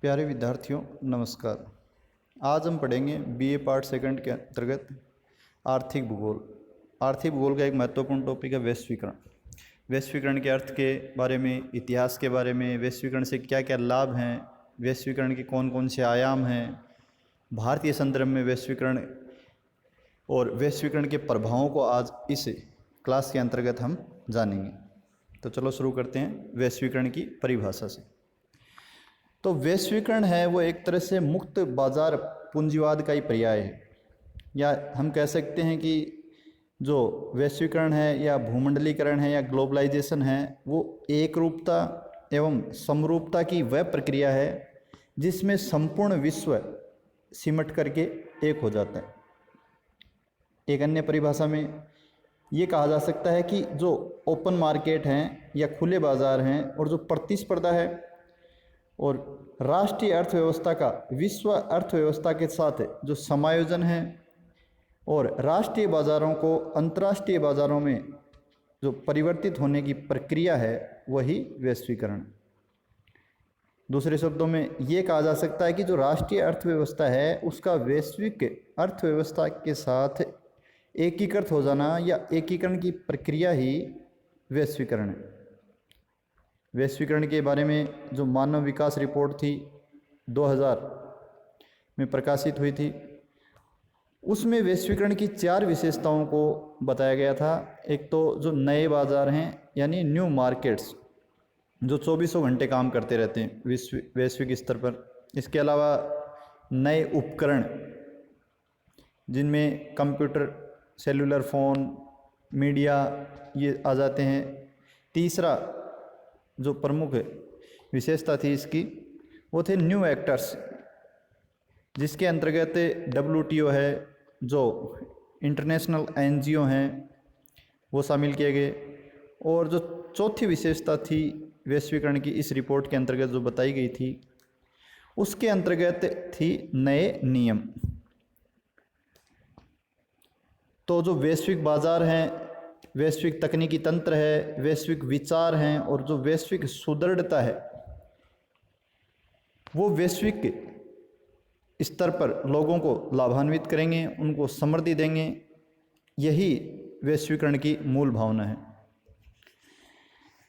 प्यारे विद्यार्थियों नमस्कार। आज हम पढ़ेंगे बीए पार्ट सेकंड के अंतर्गत आर्थिक भूगोल। आर्थिक भूगोल का एक महत्वपूर्ण टॉपिक है वैश्वीकरण। वैश्वीकरण के अर्थ के बारे में, इतिहास के बारे में, वैश्वीकरण से क्या क्या लाभ हैं, वैश्वीकरण के कौन कौन से आयाम हैं, भारतीय संदर्भ में वैश्वीकरण और वैश्वीकरण के प्रभावों को आज इस क्लास के अंतर्गत हम जानेंगे। तो चलो शुरू करते हैं वैश्वीकरण की परिभाषा से। तो वैश्वीकरण है वो एक तरह से मुक्त बाजार पूंजीवाद का ही पर्याय है, या हम कह सकते हैं कि जो वैश्वीकरण है या भूमंडलीकरण है या ग्लोबलाइजेशन है वो एक रूपता एवं समरूपता की वह प्रक्रिया है जिसमें संपूर्ण विश्व सिमट करके एक हो जाता है। एक अन्य परिभाषा में ये कहा जा सकता है कि जो ओपन मार्केट हैं या खुले बाजार हैं और जो प्रतिस्पर्धा है और राष्ट्रीय अर्थव्यवस्था का विश्व अर्थव्यवस्था के साथ जो समायोजन है और राष्ट्रीय बाज़ारों को अंतर्राष्ट्रीय बाज़ारों में जो परिवर्तित होने की प्रक्रिया है वही वैश्वीकरण। दूसरे शब्दों में ये कहा जा सकता है कि जो राष्ट्रीय अर्थव्यवस्था है उसका वैश्विक अर्थव्यवस्था के साथ एकीकृत हो जाना या एकीकरण की प्रक्रिया ही वैश्वीकरण है। वैश्वीकरण के बारे में जो मानव विकास रिपोर्ट थी 2000 में प्रकाशित हुई थी उसमें वैश्वीकरण की 4 विशेषताओं को बताया गया था। एक तो जो नए बाजार हैं यानी न्यू मार्केट्स जो 24 घंटे काम करते रहते हैं वैश्विक स्तर पर। इसके अलावा नए उपकरण जिनमें कंप्यूटर, सेलुलर फ़ोन, मीडिया ये आ जाते हैं। तीसरा जो प्रमुख विशेषता थी इसकी वो थे न्यू एक्टर्स, जिसके अंतर्गत WTO है, जो इंटरनेशनल NGO हैं वो शामिल किए गए। और जो चौथी विशेषता थी वैश्वीकरण की इस रिपोर्ट के अंतर्गत जो बताई गई थी उसके अंतर्गत थी नए नियम। तो जो वैश्विक बाजार हैं, वैश्विक तकनीकी तंत्र है, वैश्विक विचार हैं और जो वैश्विक सुदृढ़ता है वो वैश्विक स्तर पर लोगों को लाभान्वित करेंगे, उनको समृद्धि देंगे। यही वैश्वीकरण की मूल भावना है।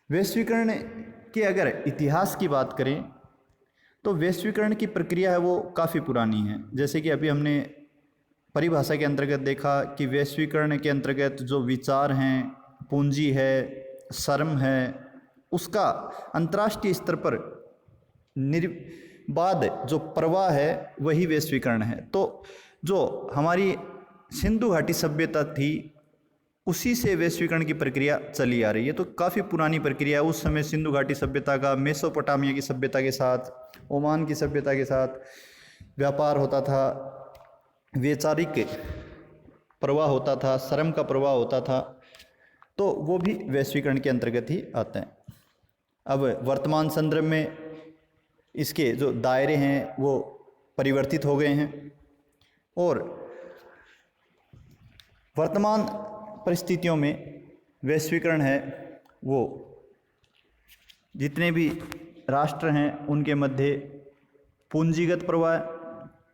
वैश्वीकरण के अगर इतिहास की बात करें तो वैश्वीकरण की प्रक्रिया है वो काफ़ी पुरानी है। जैसे कि अभी हमने परिभाषा के अंतर्गत देखा कि वैश्वीकरण के अंतर्गत जो विचार हैं, पूंजी है, श्रम है, उसका अंतर्राष्ट्रीय स्तर पर निर्बाध जो प्रवाह है वही वैश्वीकरण है। तो जो हमारी सिंधु घाटी सभ्यता थी उसी से वैश्वीकरण की प्रक्रिया चली आ रही है। तो काफ़ी पुरानी प्रक्रिया है। उस समय सिंधु घाटी सभ्यता का मेसोपोटामिया की सभ्यता के साथ, ओमान की सभ्यता के साथ व्यापार होता था, वैचारिक प्रवाह होता था, श्रम का प्रवाह होता था, तो वो भी वैश्वीकरण के अंतर्गत ही आता है। अब वर्तमान संदर्भ में इसके जो दायरे हैं वो परिवर्तित हो गए हैं और वर्तमान परिस्थितियों में वैश्वीकरण है वो जितने भी राष्ट्र हैं उनके मध्य पूंजीगत प्रवाह,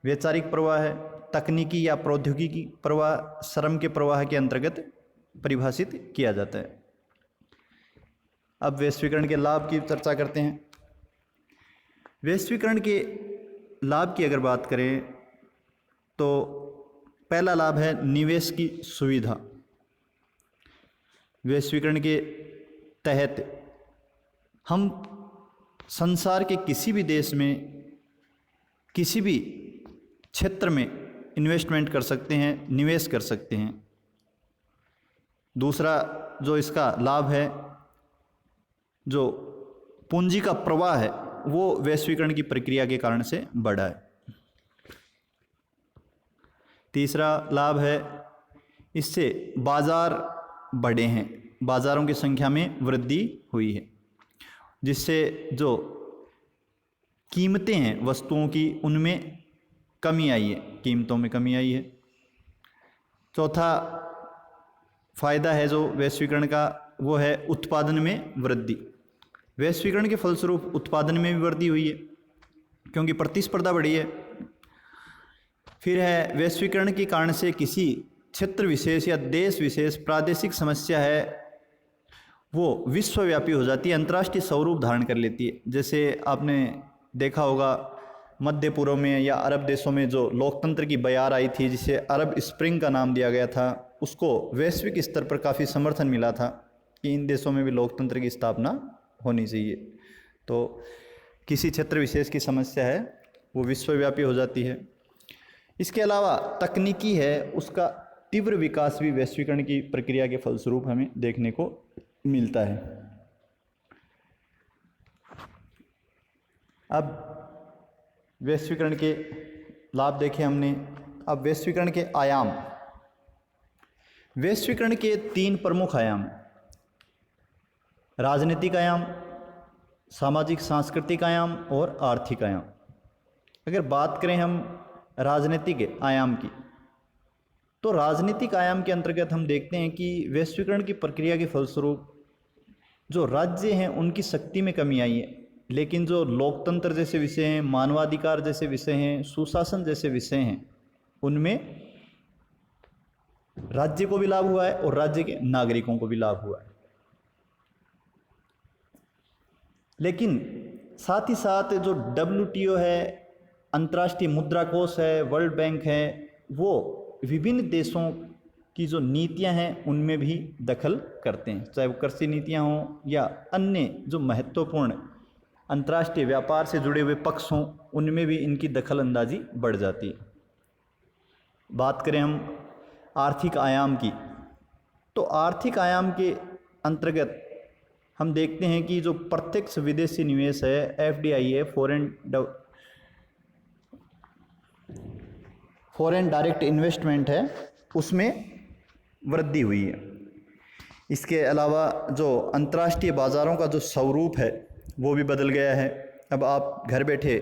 वैचारिक प्रवाह है, तकनीकी या प्रौद्योगिकी प्रवाह, श्रम के प्रवाह के अंतर्गत परिभाषित किया जाता है। अब वैश्वीकरण के लाभ की चर्चा करते हैं। वैश्वीकरण के लाभ की अगर बात करें तो पहला लाभ है निवेश की सुविधा। वैश्वीकरण के तहत हम संसार के किसी भी देश में किसी भी क्षेत्र में इन्वेस्टमेंट कर सकते हैं, निवेश कर सकते हैं। दूसरा जो इसका लाभ है, जो पूंजी का प्रवाह है वो वैश्वीकरण की प्रक्रिया के कारण से बढ़ा है। तीसरा लाभ है इससे बाजार बढ़े हैं, बाजारों की संख्या में वृद्धि हुई है, जिससे जो कीमतें हैं वस्तुओं की उनमें कमी आई है, कीमतों में कमी आई है। चौथा फायदा है जो वैश्वीकरण का वो है उत्पादन में वृद्धि। वैश्वीकरण के फलस्वरूप उत्पादन में भी वृद्धि हुई है, क्योंकि प्रतिस्पर्धा बढ़ी है। फिर है वैश्वीकरण के कारण से किसी क्षेत्र विशेष या देश विशेष प्रादेशिक समस्या है वो विश्वव्यापी हो जाती है, अंतर्राष्ट्रीय स्वरूप धारण कर लेती है। जैसे आपने देखा होगा मध्य पूर्व में या अरब देशों में जो लोकतंत्र की बयार आई थी, जिसे अरब स्प्रिंग का नाम दिया गया था, उसको वैश्विक स्तर पर काफ़ी समर्थन मिला था कि इन देशों में भी लोकतंत्र की स्थापना होनी चाहिए। तो किसी क्षेत्र विशेष की समस्या है वो विश्वव्यापी हो जाती है। इसके अलावा तकनीकी है, उसका तीव्र विकास भी वैश्वीकरण की प्रक्रिया के फलस्वरूप हमें देखने को मिलता है। अब वैश्वीकरण के लाभ देखे हमने। अब वैश्वीकरण के आयाम। वैश्वीकरण के 3 प्रमुख आयाम, राजनीतिक आयाम, सामाजिक सांस्कृतिक आयाम और आर्थिक आयाम। अगर बात करें हम राजनीतिक आयाम की, तो राजनीतिक आयाम के अंतर्गत हम देखते हैं कि वैश्वीकरण की प्रक्रिया के फलस्वरूप जो राज्य हैं उनकी शक्ति में कमी आई है, लेकिन जो लोकतंत्र जैसे विषय हैं, मानवाधिकार जैसे विषय हैं, सुशासन जैसे विषय हैं, उनमें राज्य को भी लाभ हुआ है और राज्य के नागरिकों को भी लाभ हुआ है। लेकिन साथ ही साथ जो WTO है, अंतर्राष्ट्रीय मुद्रा कोष है, वर्ल्ड बैंक है, वो विभिन्न देशों की जो नीतियां हैं उनमें भी दखल करते हैं, चाहे वो कृषि नीतियां हों या अन्य जो महत्वपूर्ण अंतर्राष्ट्रीय व्यापार से जुड़े हुए पक्ष हों, उनमें भी इनकी दखल अंदाजी बढ़ जाती है। बात करें हम आर्थिक आयाम की, तो आर्थिक आयाम के अंतर्गत हम देखते हैं कि जो प्रत्यक्ष विदेशी निवेश है, FDI है, फॉरेन डायरेक्ट इन्वेस्टमेंट है, उसमें वृद्धि हुई है। इसके अलावा जो अंतर्राष्ट्रीय बाज़ारों का जो स्वरूप है वो भी बदल गया है। अब आप घर बैठे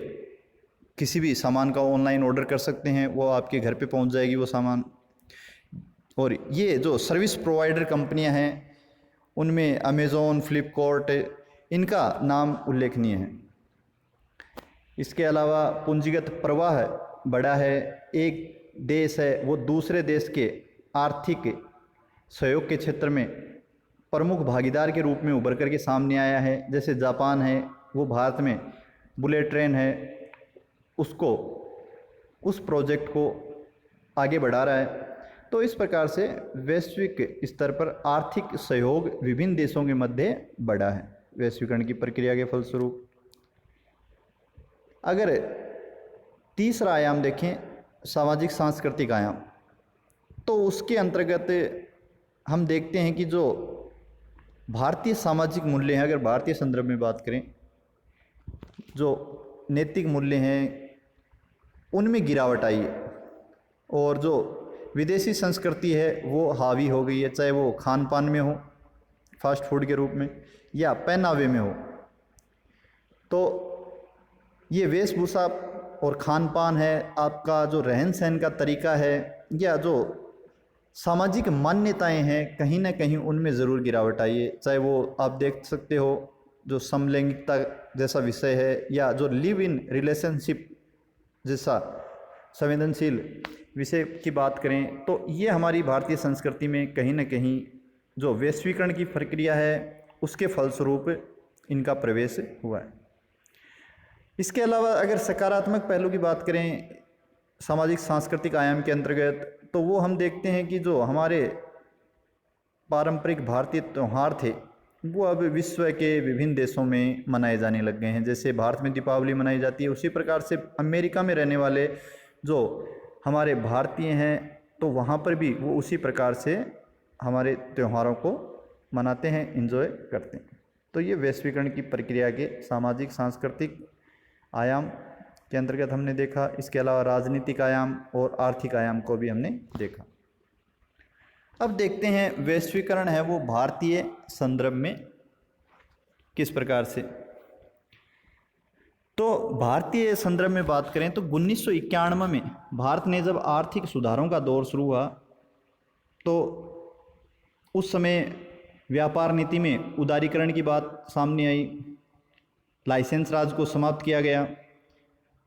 किसी भी सामान का ऑनलाइन ऑर्डर कर सकते हैं, वो आपके घर पे पहुंच जाएगी वो सामान। और ये जो सर्विस प्रोवाइडर कंपनियां हैं उनमें अमेज़ॉन, फ्लिपकार्ट, इनका नाम उल्लेखनीय है। इसके अलावा पूंजीगत प्रवाह बढ़ा है। एक देश है वो दूसरे देश के आर्थिक सहयोग के क्षेत्र में प्रमुख भागीदार के रूप में उभर करके सामने आया है। जैसे जापान है, वो भारत में बुलेट ट्रेन है, उसको उस प्रोजेक्ट को आगे बढ़ा रहा है। तो इस प्रकार से वैश्विक स्तर पर आर्थिक सहयोग विभिन्न देशों के मध्य बढ़ा है वैश्वीकरण की प्रक्रिया के फलस्वरूप। अगर तीसरा आयाम देखें, सामाजिक सांस्कृतिक आयाम, तो उसके अंतर्गत हम देखते हैं कि जो भारतीय सामाजिक मूल्य हैं, अगर भारतीय संदर्भ में बात करें, जो नैतिक मूल्य हैं उनमें गिरावट आई है और जो विदेशी संस्कृति है वो हावी हो गई है, चाहे वो खान पान में हो, फास्ट फूड के रूप में, या पहनावे में हो। तो ये वेशभूषा और खान पान है, आपका जो रहन सहन का तरीका है, या जो सामाजिक मान्यताएं हैं, कहीं ना कहीं उनमें ज़रूर गिरावट आई है। चाहे वो आप देख सकते हो जो समलैंगिकता जैसा विषय है, या जो लिव इन रिलेशनशिप जैसा संवेदनशील विषय की बात करें, तो ये हमारी भारतीय संस्कृति में कहीं ना कहीं जो वैश्वीकरण की प्रक्रिया है उसके फलस्वरूप इनका प्रवेश हुआ है। इसके अलावा अगर सकारात्मक पहलू की बात करें सामाजिक सांस्कृतिक आयाम के अंतर्गत, तो वो हम देखते हैं कि जो हमारे पारंपरिक भारतीय त्यौहार थे वो अब विश्व के विभिन्न देशों में मनाए जाने लग गए हैं। जैसे भारत में दीपावली मनाई जाती है, उसी प्रकार से अमेरिका में रहने वाले जो हमारे भारतीय हैं तो वहाँ पर भी वो उसी प्रकार से हमारे त्योहारों को मनाते हैं, एंजॉय करते हैं। तो ये वैश्वीकरण की प्रक्रिया के सामाजिक सांस्कृतिक आयाम के अंतर्गत हमने देखा। इसके अलावा राजनीतिक आयाम और आर्थिक आयाम को भी हमने देखा। अब देखते हैं वैश्वीकरण है वो भारतीय संदर्भ में किस प्रकार से। तो भारतीय संदर्भ में बात करें तो 1991 में भारत ने जब आर्थिक सुधारों का दौर शुरू हुआ तो उस समय व्यापार नीति में उदारीकरण की बात सामने आई, लाइसेंस राज को समाप्त किया गया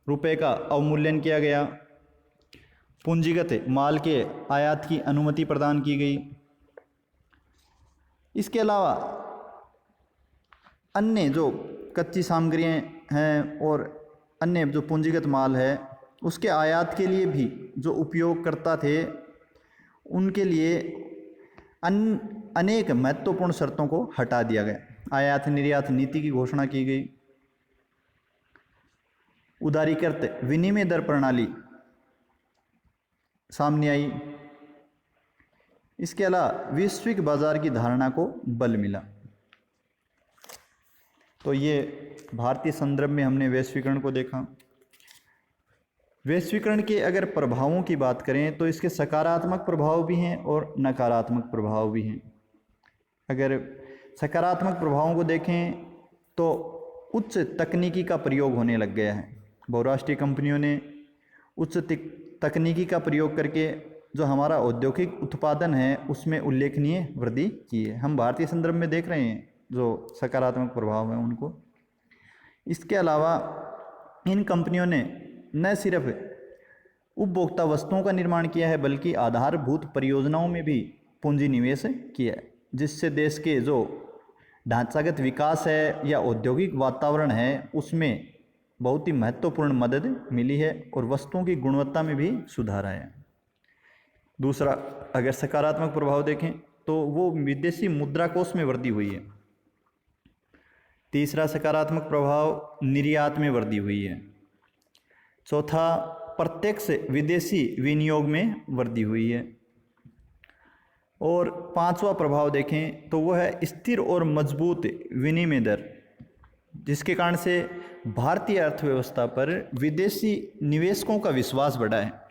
रुपए का अवमूल्यन किया गया, पूंजीगत माल के आयात की अनुमति प्रदान की गई। इसके अलावा अन्य जो कच्ची सामग्रियाँ हैं और अन्य जो पूंजीगत माल है उसके आयात के लिए भी जो उपयोगकर्ता थे उनके लिए अनेक महत्वपूर्ण शर्तों को हटा दिया गया। आयात निर्यात नीति की घोषणा की गई। उदारीकृत विनिमय दर प्रणाली सामने आई। इसके अलावा वैश्विक बाजार की धारणा को बल मिला। तो ये भारतीय संदर्भ में हमने वैश्वीकरण को देखा। वैश्वीकरण के अगर प्रभावों की बात करें तो इसके सकारात्मक प्रभाव भी हैं और नकारात्मक प्रभाव भी हैं। अगर सकारात्मक प्रभावों को देखें तो उच्च तकनीकी का प्रयोग होने लग गया है। बहुराष्ट्रीय कंपनियों ने उच्च तकनीकी का प्रयोग करके जो हमारा औद्योगिक उत्पादन है उसमें उल्लेखनीय वृद्धि की है। हम भारतीय संदर्भ में देख रहे हैं जो सकारात्मक प्रभाव हैं उनको। इसके अलावा इन कंपनियों ने न सिर्फ उपभोक्ता वस्तुओं का निर्माण किया है बल्कि आधारभूत परियोजनाओं में भी पूंजी निवेश किया है, जिससे देश के जो ढांचागत विकास है या औद्योगिक वातावरण है उसमें बहुत ही महत्वपूर्ण मदद मिली है और वस्तुओं की गुणवत्ता में भी सुधार आया है। दूसरा, अगर सकारात्मक प्रभाव देखें तो वो विदेशी मुद्रा कोष में वृद्धि हुई है। तीसरा सकारात्मक प्रभाव निर्यात में वृद्धि हुई है। चौथा, प्रत्यक्ष विदेशी विनियोग में वृद्धि हुई है। और पांचवा प्रभाव देखें तो वह है स्थिर और मजबूत विनिमय दर, जिसके कारण से भारतीय अर्थव्यवस्था पर विदेशी निवेशकों का विश्वास बढ़ा है।